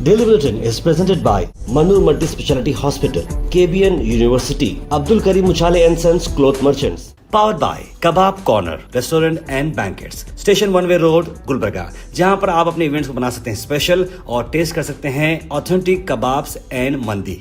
Daily Bulletin is presented by Manur Multi Speciality Hospital, KBN University, Abdul Karim Uchale and Sons Cloth Merchants. Powered by Kebab Corner Restaurant and Banquets, Station One Way Road, Gulbarga, जहां पर आप अपने events को बना सकते हैं special और test कर सकते हैं ऑथेंटिक कबाब्स एंड मंदी।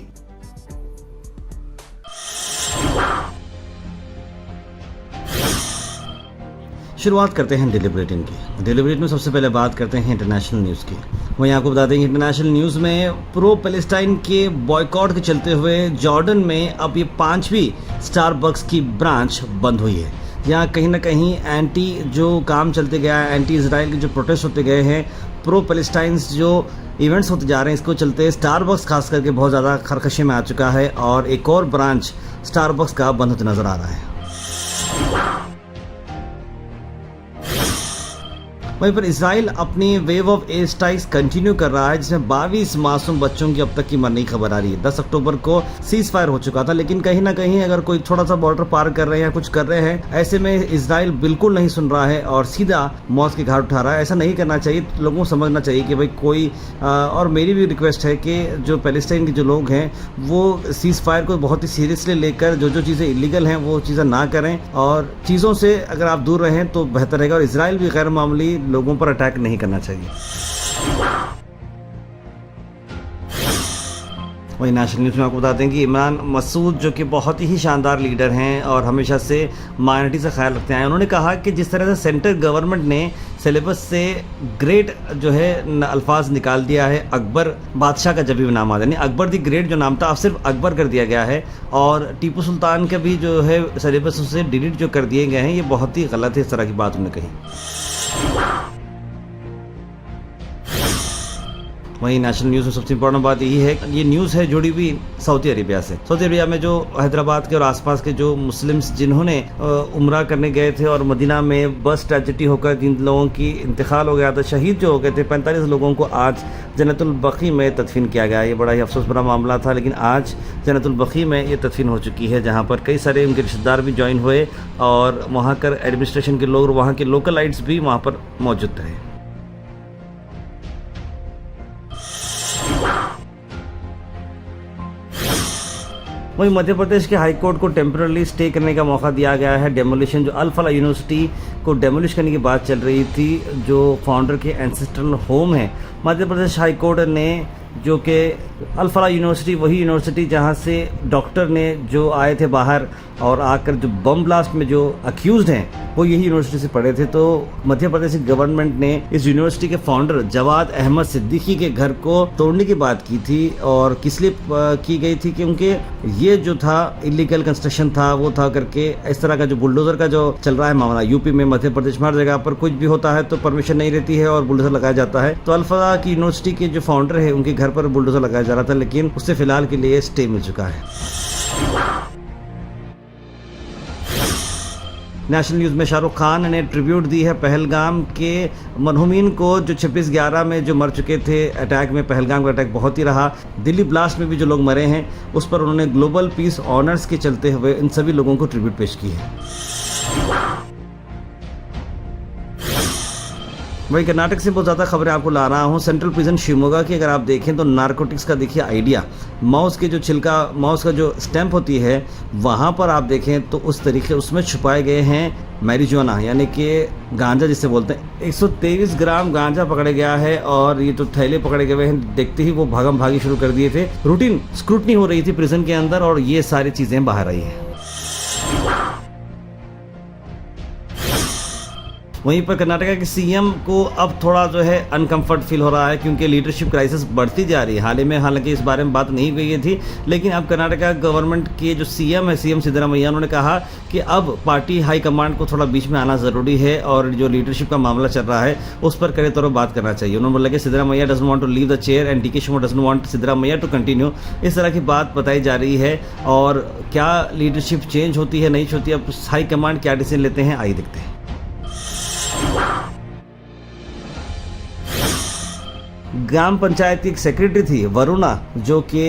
शुरुआत करते हैं डेली बुलेटिन की। डेली बुलेटिन में सबसे पहले बात करते हैं इंटरनेशनल न्यूज़ की। वहीं आपको बता दें कि इंटरनेशनल न्यूज़ में प्रो पैलेस्टाइन के बॉयकॉट के चलते हुए जॉर्डन में अब ये 5वीं स्टारबक्स की ब्रांच बंद हुई है। यहाँ कहीं ना कहीं एंटी जो काम चलते गया है, एंटी इजराइल के जो प्रोटेस्ट होते गए हैं, प्रो पैलेस्टाइन्स जो इवेंट्स होते जा रहे हैं, इसको चलते स्टारबक्स खास करके बहुत ज़्यादा खरकशे में आ चुका है और एक और ब्रांच स्टारबक्स का बंद होते नज़र आ रहा है। वहीं पर इसराइल अपनी wave of air strikes continue कर रहा है, जिसमें 22 मासूम बच्चों की अब तक की मरने की खबर आ रही है। 10 अक्टूबर को सीज फायर हो चुका था, लेकिन कहीं ना कहीं अगर कोई थोड़ा सा बॉर्डर पार कर रहे हैं या कुछ कर रहे हैं, ऐसे में इसराइल बिल्कुल नहीं सुन रहा है और सीधा मौत की घाट उठा रहा है। ऐसा नहीं करना चाहिए, लोगों को समझना चाहिए कि भाई कोई और मेरी भी रिक्वेस्ट है कि जो पैलेस्टाइन के जो लोग हैं वो सीज फायर को बहुत ही सीरियसली लेकर जो जो चीज़ें इलीगल हैं वो चीज़ें ना करें और चीज़ों से अगर आप दूर रहें तो बेहतर रहेगा। और इसराइल भी गैर मामूली लोगों पर अटैक नहीं करना चाहिए। वही नेशनल न्यूज़ में आपको बता दें कि इमरान मसूद जो कि बहुत ही शानदार लीडर हैं और हमेशा से माइनॉरिटी से ख्याल रखते हैं, उन्होंने कहा कि जिस तरह से सेंट्रल गवर्नमेंट ने सिलेबस से ग्रेट जो है अल्फाज निकाल दिया है, अकबर बादशाह का जब भी नाम आता है, यानी अकबर दी ग्रेट जो नाम था अब सिर्फ अकबर कर दिया गया है और टीपू सुल्तान के भी जो है सिलेबस से डिलीट जो कर दिए गए हैं, ये बहुत ही गलत है। इस तरह की बात उन्होंने कही। वहीं नेशनल न्यूज़ में सबसे इंपॉर्टेंट बात यही है, ये न्यूज़ है जुड़ी हुई सऊदी अरेबिया से। सऊदी अरेबिया में जो हैदराबाद के और आसपास के जो मुस्लिम्स जिन्होंने उम्रा करने गए थे और मदीना में बस ट्रेजेडी होकर जिन लोगों की इंतकाल हो गया था, शहीद जो हो गए थे, 45 लोगों को आज जन्नतुल बकी में तदफीन किया गया। ये बड़ा ही अफसोस भरा मामला था, लेकिन आज जन्नतुल बकी में ये तदफीन हो चुकी है, जहाँ पर कई सारे उनके रिश्तेदार भी ज्वाइन हुए और वहाँ कर एडमिनिस्ट्रेशन के लोग, वहाँ के लोकलाइट्स भी वहाँ पर मौजूद रहे। वहीं मध्य प्रदेश के हाई कोर्ट को टेम्पररी स्टे करने का मौका दिया गया है। डेमोलिशन जो अल फलाह यूनिवर्सिटी को डेमोलिश करने की बात चल रही थी, जो फाउंडर के एंसेस्ट्रल होम है, मध्य प्रदेश हाई कोर्ट ने, जो कि अल फलाह यूनिवर्सिटी वही यूनिवर्सिटी जहां से डॉक्टर ने जो आए थे बाहर और आकर जो बम ब्लास्ट में जो अक्यूज्ड हैं वो यही यूनिवर्सिटी से पढ़े थे, तो मध्य प्रदेश गवर्नमेंट ने इस यूनिवर्सिटी के फाउंडर जवाद अहमद सिद्दीकी के घर को तोड़ने की बात की थी और किस लिए की गई थी, क्योंकि ये जो था इलीगल कंस्ट्रक्शन था, वो था करके इस तरह का जो बुलडोजर का जो चल रहा है मामला यूपी में, मध्य प्रदेश में हर जगह पर कुछ भी होता है तो परमिशन नहीं रहती है और बुलडोजर लगाया जाता है। तो अल फलाह की यूनिवर्सिटी के जो फाउंडर है उनके घर पर बुलडोजर लगाया जा रहा था, लेकिन उससे फिलहाल के लिए स्टे मिल चुका है। नेशनल न्यूज़ में शाहरुख खान ने ट्रिब्यूट दी है पहलगाम के मरहूमीन को, जो 26/11 में जो मर चुके थे अटैक में। पहलगाम का अटैक बहुत ही रहा, दिल्ली ब्लास्ट में भी जो लोग मरे हैं उस पर उन्होंने ग्लोबल पीस ऑनर्स के चलते हुए इन सभी लोगों को ट्रिब्यूट पेश की है। वही कर्नाटक से बहुत ज़्यादा खबरें आपको ला रहा हूँ। सेंट्रल प्रिजन शिवमोगा की अगर आप देखें तो नारकोटिक्स का देखिए आइडिया, माउस के जो छिलका, माउस का जो स्टैम्प होती है, वहाँ पर आप देखें तो उस तरीके उसमें छुपाए गए हैं मैरिजुआना, यानी कि गांजा जिसे बोलते हैं। 123 ग्राम गांजा पकड़े गया है और ये तो थैले पकड़े गए हैं, देखते ही वो भागम भागी शुरू कर दिए थे। रूटीन स्क्रूटनी हो रही थी प्रिजन के अंदर और ये सारी चीज़ें बाहर आई हैं। वहीं पर कर्नाटका के सीएम को अब थोड़ा जो है अनकंफर्ट फील हो रहा है, क्योंकि लीडरशिप क्राइसिस बढ़ती जा रही है। हाल ही में हालांकि इस बारे में बात नहीं हुई थी, लेकिन अब कर्नाटका गवर्नमेंट के जो सीएम है, सीएम सिद्धरामैया, उन्होंने कहा कि अब पार्टी हाई कमांड को थोड़ा बीच में आना ज़रूरी है और जो लीडरशिप का मामला चल रहा है उस पर कड़े तौर पर बात करना चाहिए। उन्होंने बोला कि Siddaramaiah doesn't want to leave the chair and DK Shivakumar doesn't want Siddaramaiah to continue. इस तरह की बात बताई जा रही है और क्या लीडरशिप चेंज होती है नहीं होती, अब हाई कमांड क्या डिसीजन लेते हैं, आइए देखते हैं। ग्राम पंचायत की एक सेक्रेटरी थी वरुणा, जो कि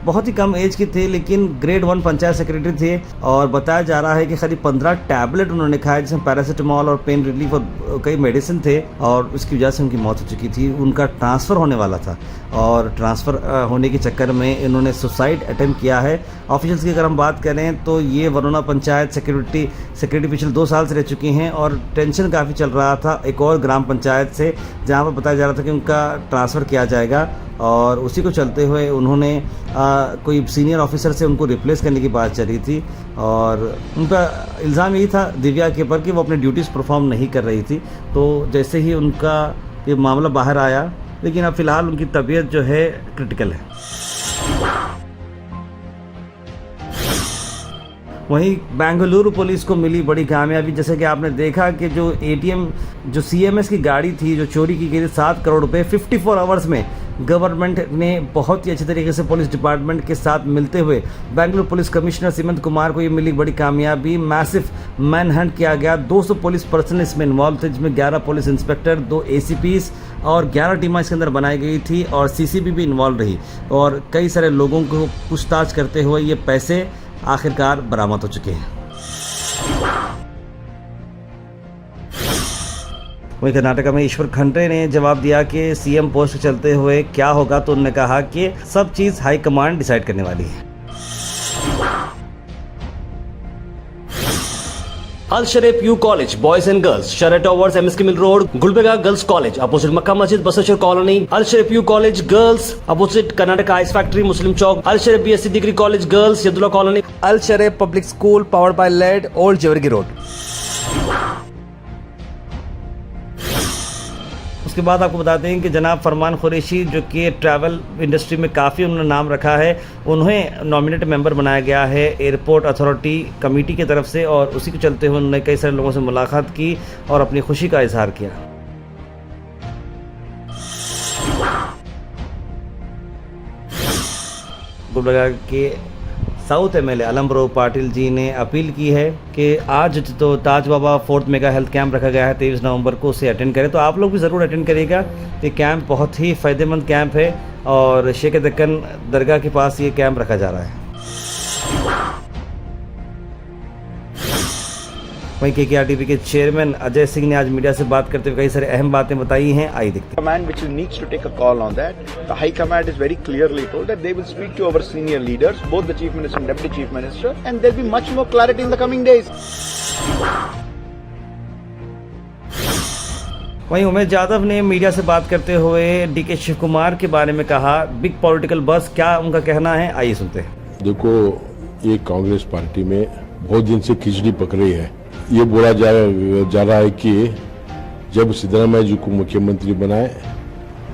बहुत ही कम एज की थी लेकिन ग्रेड 1 पंचायत सेक्रेटरी थे, और बताया जा रहा है कि करीब 15 टैबलेट उन्होंने खाए जिसमें पैरासीटामोल और पेन रिलीफ और कई मेडिसिन थे, और उसकी वजह से उनकी मौत हो चुकी थी। उनका ट्रांसफ़र होने वाला था और ट्रांसफ़र होने के चक्कर में इन्होंने सुसाइड अटेम्प्ट किया है। ऑफिशियल्स की अगर हम बात करें तो ये वरुणा पंचायत सेक्रेटरी पिछले 2 साल से रह चुकी हैं, और टेंशन काफ़ी चल रहा था एक और ग्राम पंचायत से जहाँ पर बताया जा रहा था कि उनका ट्रांसफ़र किया जाएगा, और उसी को चलते हुए उन्होंने कोई सीनियर ऑफिसर से उनको रिप्लेस करने की बात चल रही थी, और उनका इल्ज़ाम यही था दिव्या के ऊपर कि वो अपने ड्यूटीज़ परफॉर्म नहीं कर रही थी। तो जैसे ही उनका ये मामला बाहर आया, लेकिन अब फ़िलहाल उनकी तबीयत जो है क्रिटिकल है। वहीं बेंगलुरु पुलिस को मिली बड़ी कामयाबी, जैसे कि आपने देखा कि जो एटीएम जो सीएमएस की गाड़ी थी जो चोरी की गई थी 7 करोड़ रुपए 54 आवर्स में गवर्नमेंट ने बहुत ही अच्छे तरीके से पुलिस डिपार्टमेंट के साथ मिलते हुए बेंगलुरु पुलिस कमिश्नर सीमंत कुमार को ये मिली बड़ी कामयाबी। मैसिव मैन हंट किया गया, 200 पुलिस पर्सन इसमें इन्वॉल्व थे, जिसमें 11 पुलिस इंस्पेक्टर, 2 ACPs और 11 टीमें इसके अंदर बनाई गई थी, और CCB भी इन्वॉल्व रही, और कई सारे लोगों को पूछताछ करते हुए ये पैसे आखिरकार बरामद हो चुके हैं। वहीं कर्नाटका में ईश्वर खंड्रे ने जवाब दिया कि सीएम पोस्ट चलते हुए क्या होगा, तो उन्होंने कहा कि सब चीज हाईकमांड डिसाइड करने वाली है। Al Sharif U college boys and girls, शरट towers, MSK mill road, Gulbarga girls college opposite Makka Masjid, Basaveshwar colony. Al Sharif U college girls opposite Karnataka ice factory, Muslim Chowk. Al Sharif BSc degree college girls, Yadulla colony. Al Sharif public school powered by लेड, old Jewargi road. उसके बाद आपको बताते हैं कि जनाब फरमान कुरैशी, जो कि ट्रैवल इंडस्ट्री में काफ़ी उन्होंने नाम रखा है, उन्हें नॉमिनेट मेंबर बनाया गया है एयरपोर्ट अथॉरिटी कमेटी की तरफ से, और उसी को चलते हुए उन्होंने कई सारे लोगों से मुलाकात की और अपनी खुशी का इजहार किया। गुलबर्गा के साउथ MLA अलमबरो पाटिल जी ने अपील की है कि आज तो ताज बाबा 4th मेगा हेल्थ कैंप रखा गया है 23 नवंबर को, उसे अटेंड करें। तो आप लोग भी ज़रूर अटेंड करिएगा। ये कैंप बहुत ही फ़ायदेमंद कैंप है, और शेख दक्कन दरगाह के पास ये कैंप रखा जा रहा है। वहीं KKRTV के चेयरमैन अजय सिंह ने आज मीडिया से बात करते हुए कई सारी अहम बातें बताई हैं, आइए देखते हैं। Command which needs to take a call on that. The High Command is very clearly told that they will speak to our senior leaders, both the Chief Minister and Deputy Chief Minister, and there will be much more clarity in the coming days. वहीं उमेश यादव ने media से बात करते हुए DK Shiv Kumar के बारे में कहा, बिग पॉलिटिकल बस, क्या उनका कहना है, आइए सुनते हैं। देखो, ये कांग्रेस पार्टी में बहुत दिन से खिचड़ी पक रही है। ये बोला जा रहा है कि जब सिद्धरामैया जी को मुख्यमंत्री बनाए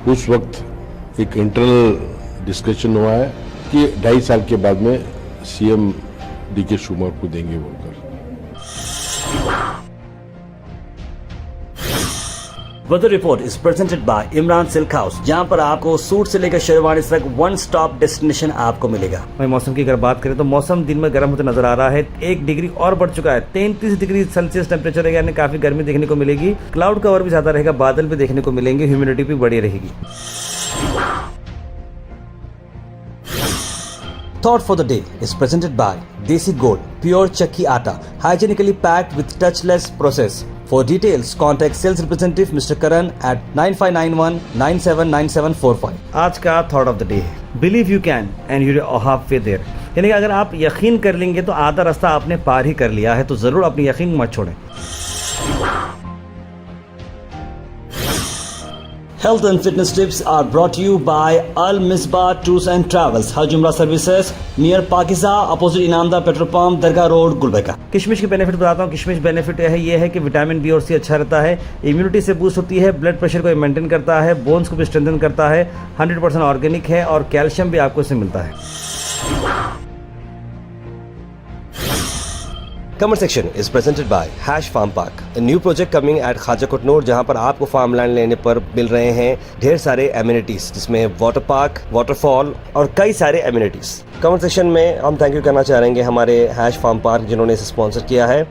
उस वक्त एक इंटरनल डिस्कशन हुआ है कि 2.5 साल के बाद में CM DK शिवकुमार को देंगे बोलकर। Weather report is presented by Imran Silk House, जहां पर आपको सूट से लेकर शेरवानी तक वन स्टॉप डेस्टिनेशन आपको मिलेगा। वहीं मौसम की अगर बात करें तो मौसम दिन में गर्म होते नजर आ रहा है, 1 डिग्री और बढ़ चुका है, 33 डिग्री सेल्सियस टेम्परेचर रहेगा, यानी काफी गर्मी देखने को मिलेगी। क्लाउड कवर भी ज्यादा रहेगा, बादल भी देखने को मिलेंगे, ह्यूमिडिटी भी बढ़ी रहेगी। Thought for the day is presented by Desi Gold, pure chakki atta, hygienically packed with touchless process. For details, contact sales representative Mr. Karan at 9591 979745. आज का थॉट ऑफ द डे है, believe you can and you have faith there, यानी कि अगर आप यकीन कर लेंगे तो आधा रास्ता आपने पार ही कर लिया है, तो जरूर अपनी यकीन मत छोड़ें। Health and fitness tips are brought to you by Al Misbah Tours and Travels, Hajj Umrah Services, near Pakiza, opposite Inamda Petrol Pump, Dargah Road, Gulbarga। किशमिश के बेनिफिट बताता हूँ। किशमिश बेनिफिट ये है कि विटामिन B और C अच्छा रहता है, इम्यूनिटी से बूस्ट होती है, ब्लड प्रेशर को मेंटेन करता है, बोन्स को भी स्ट्रेंथन करता है, 100% ऑर्गेनिक है, और कैल्शियम भी आपको इससे मिलता है। Comment section is presented by Hash Farm Park, a new project coming at Khaja Kotnoor, जहां पर आपको फार्म लैंड लेने पर मिल रहे हैं ढेर सारे एमिनिटीज, जिसमें वाटर पार्क, वाटरफॉल और कई सारे एमिनिटीज। कमेंट सेक्शन में हम थैंक यू करना चाहेंगे हमारे हैश फार्म पार्क, जिन्होंने इसे स्पॉन्सर किया है।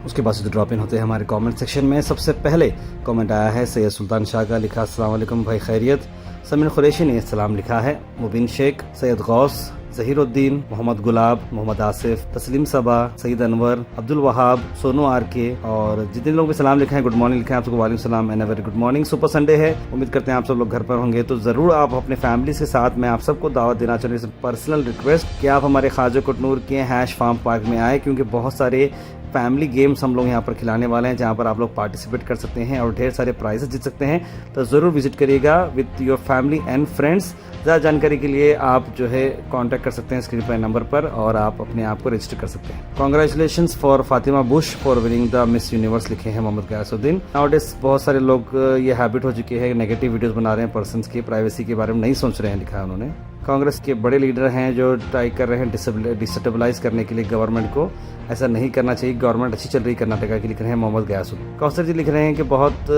उसके बाद से ड्रॉप इन होते हैं हमारे कमेंट सेक्शन में। सबसे पहले कमेंट आया है सैयद सुल्तान शाह का, लिखा अस्सलाम वालेकुम भाई खैरियत। समीर कुरैशी ने सलाम लिखा है। मुबीन शेख, सैयद गौस, ज़हीरुद्दीन, मोहम्मद गुलाब, मोहम्मद आसिफ, तस्लीम सबा, सईद अनवर, अब्दुल वहाब, सोनू आर के और जितने लोग भी सलाम लिखे हैं, गुड मॉर्निंग लिखे हैं, आप सबको वालेकुम सलाम and very good morning. Super Sunday है, उम्मीद करते हैं आप सब लोग घर पर होंगे, तो ज़रूर आप अपने फैमिली के साथ मैं आप सबको दावत देना चाहूँ, पर्सनल रिक्वेस्ट कि आप हमारे ख्वाजा कोटनूर के हैश फार्म पार्क में आए, क्योंकि बहुत सारे फैमिली गेम्स हम लोग यहाँ पर खिलाने वाले हैं, जहाँ पर आप लोग पार्टिसिपेट कर सकते हैं और ढेर सारे प्राइजेस जीत सकते हैं। तो ज़रूर विजिट करिएगा with your family and friends. ज़्यादा जानकारी के लिए आप जो है कांटेक्ट कर सकते हैं स्क्रीन पर नंबर पर और आप अपने आप को रजिस्टर कर सकते हैं। Congratulations for Fatima Bush for winning the miss universe, लिखे हैं मोहम्मद गयासुद्दीन। नाउडेज बहुत सारे लोग ये हैबिट हो चुकी है, नेगेटिव वीडियोस बना रहे हैं, पर्सन्स की प्राइवेसी के बारे में नहीं सोच रहे हैं, लिखा है उन्होंने। कांग्रेस के बड़े लीडर हैं जो ट्राई कर रहे हैं डिस्टेबलाइज करने के लिए गवर्नमेंट को, ऐसा नहीं करना चाहिए, गवर्नमेंट अच्छी चल रही कर्नाटका की, लिख रहे हैं मोहम्मद गयासुद्दीन। कौसर जी लिख रहे हैं कि बहुत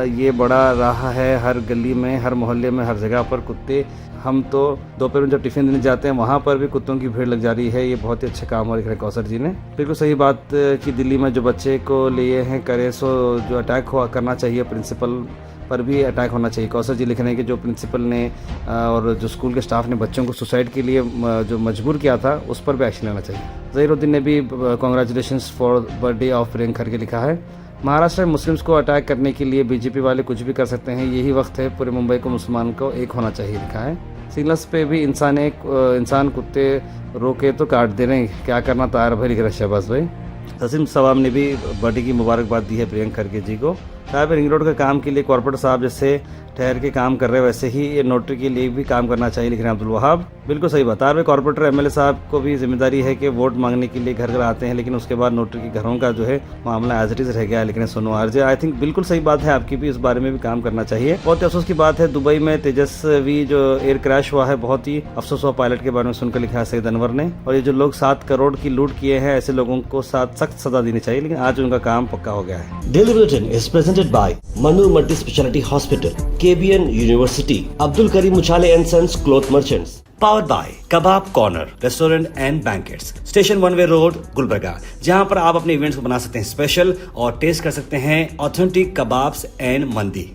ये बड़ा रहा है, हर गली में, हर मोहल्ले में, हर जगह पर कुत्ते। हम तो दोपहर में जब टिफिन देने जाते हैं वहाँ पर भी कुत्तों की भीड़ लग जा रही है, ये बहुत ही अच्छा काम हो रहा है कौसर जी ने। बिल्कुल सही बात कि दिल्ली में जो बच्चे को लिए हैं करे सो जो अटैक करना चाहिए, प्रिंसिपल पर भी अटैक होना चाहिए। कौसर जी लिख रहे हैं कि जो प्रिंसिपल ने और जो स्कूल के स्टाफ ने बच्चों को सुसाइड के लिए जो मजबूर किया था उस पर भी एक्शन लेना चाहिए। ज़हीरुद्दीन ने भी congratulations for birthday of Priyanka करके लिखा है। महाराष्ट्र में मुस्लिम्स को अटैक करने के लिए बीजेपी वाले कुछ भी कर सकते हैं, यही वक्त है, पूरे मुंबई को मुसलमान को एक होना चाहिए, लिखा है। सिग्नल्स पे भी इंसान कुत्ते रोके तो काट दे रहे हैं, क्या करना तैयार भाई, लिख रहे शहबाज भाई। तस्लीम सवाब ने भी बर्थडे की मुबारकबाद दी है प्रियंका खरगे जी को। साहब रिंग रोड का काम के लिए कॉर्पोरेट साहब जैसे ठहर के काम कर रहे हैं वैसे ही ये नोटरी के लिए भी काम करना चाहिए, लिख रहे हैं अब्दुल वहाब। बिल्कुल सही बात है, कॉर्पोरेटर एमएलए साहब को भी जिम्मेदारी है कि वोट मांगने के लिए घर घर आते हैं, लेकिन उसके बाद नोटरी के घरों का जो है मामला एज इट इज रह गया है, लेकिन सोनू आरजे आई थिंक बिल्कुल सही बात है आपकी भी, इस बारे में भी काम करना चाहिए। बहुत ही अफसोस की बात है, दुबई में तेजस्वी जो एयर क्रैश हुआ है, बहुत ही अफसोस हुआ पायलट के बारे में सुनकर, लिखा है सईद अनवर ने। और ये जो लोग 7 करोड़ की लूट किए हैं, ऐसे लोगों को सख्त सजा देनी चाहिए, लेकिन आज उनका काम पक्का हो गया है। Daily bulletin is presented by Manu multi speciality hospital, KBN university, Abdul Karim Muchhale and sons cloth merchants, powered by kebab corner restaurant and banquets, station 1 way road, Gulbarga, जहां पर आप अपने इवेंट्स को बना सकते हैं स्पेशल और टेस्ट कर सकते हैं ऑथेंटिक कबाब्स एंड मंदी।